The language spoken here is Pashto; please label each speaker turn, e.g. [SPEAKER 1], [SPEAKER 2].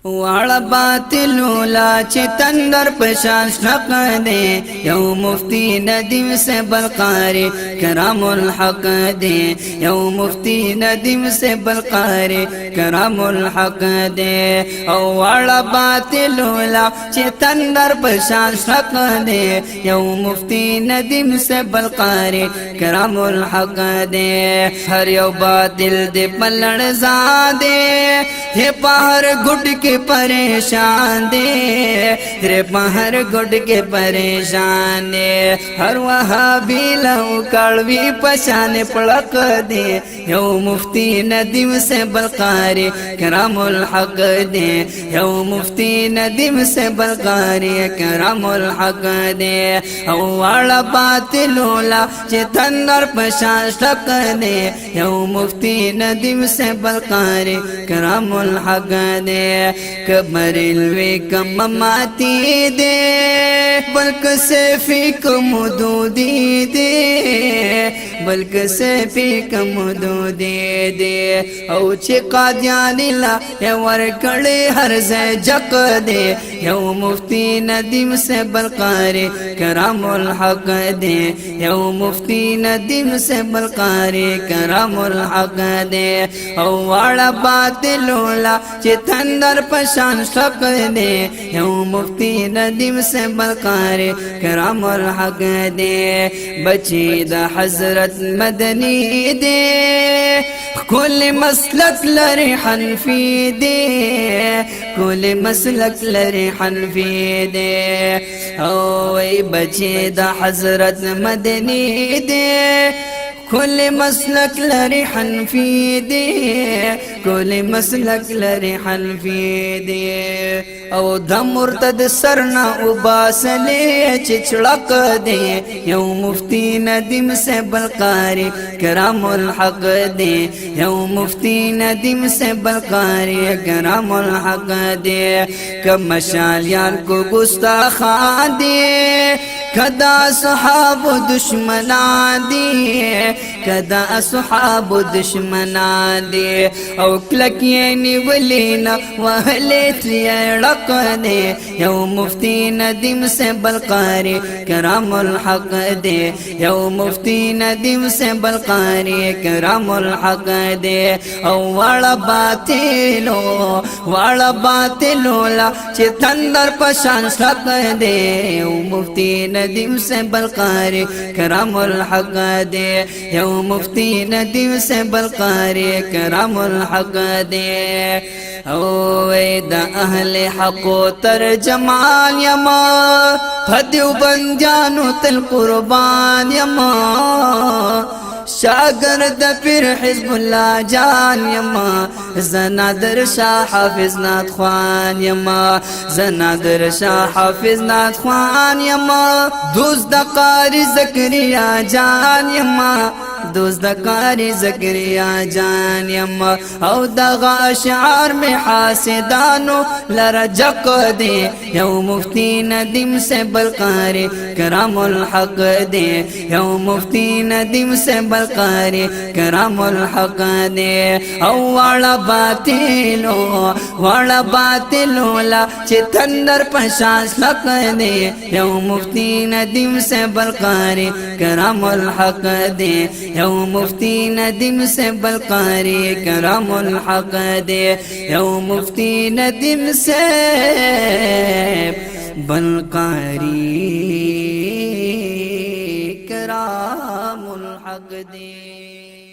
[SPEAKER 1] واړه باطلو لا چې تندر پشان شق دے یو مفتی ندیم سے بلقاری کرام الحق دے یو مفتی ندیم سے بلقاری کرام الحق دے او واړه باطلو لا چې تندر پشان شق دے یو مفتی ندیم سے بلقاری کرام الحق دے ہر یو باطل دے پلڑ زادے ہے پہر گھٹ کے پریشان دے تیرے پہر گھٹ کے پریشان دے ہر وہابی لہو کڑوی پشان پڑک دے یو مفتی ندیم سے بلقاری کرام الحق دے یو مفتی ندیم سے بلقاری کرام الحق دے او والا باطلو لا چه تندر پشان شک دے یو مفتی ندیم سے بلقاری کرام الحق دے کمر الوی کم ماتی دے بلک سیفی کم دودی دے بلک سیفی کم دودی دے او چه قادیانی لا یور کڑی ہر زی جک دے یو مفتی ندیم سے بلقاری کرام الحق دے یو مفتی ندیم سے بلقاری کرام الحق دے او واڑا باطلو لا چه تندر پشان شک دے یو مفتی ندیم سے بلقاری کرام الحق دے بچی دا حضرت مدنی دے کل مسلک لری حنفی دے کل مسلک لری حنفی دے اوے بچی دا حضرت مدنی دے کل مسلک لری حنفی دے کل مسلک لری حنفی دے او دا مرتد سرنا اباسلے چچڑک دے یو مفتی ندیم سے بلقاری کرام الحق دے یو مفتی ندیم سے بلقاری کرام الحق دے کم مشالیان کو گستاخان دے کدا صحاب دشمنان دے کدا صحاب دشمنان دے او کلکینی ولینا وحلیت لیڑک دے یو مفتی ندیم سے بلقاری کرام الحق دے یو مفتی ندیم سے بلقاری کرام الحق دے او واڑا باطلو لا چه تندر پشان شک دے یو مفتی ندیم سے بلقاری کرام الحق دے یو مفتی ندیم سے بلقاری کرام الحق دے اوے دا اہل حق و ترجمان یما فدیو بنجانو تل قربان یما شاگرد پھر حزب اللہ جان یما زنادر شاہ حافظ نات خوان یما زنادر شاہ حافظ نات خوان یما دوست دا قاری زکریا جان یما دوست دا قاری زکریا جان یما او دا غاشعار میں حاسدانو لرجک دے یو مفتی ندیم سے بلقاری کرام الحق دے یو مفتی ندیم سے بلقاری کرام الحق دے او واڑا باطلو لا چه تندر پشاش لک دے یو مفتی ندیم سے بلقاری کرام الحق دے یو مفتی ندیم سے بلقاری کرام الحق دے یو مفتی ندیم سے بلقاری کرام الحق دے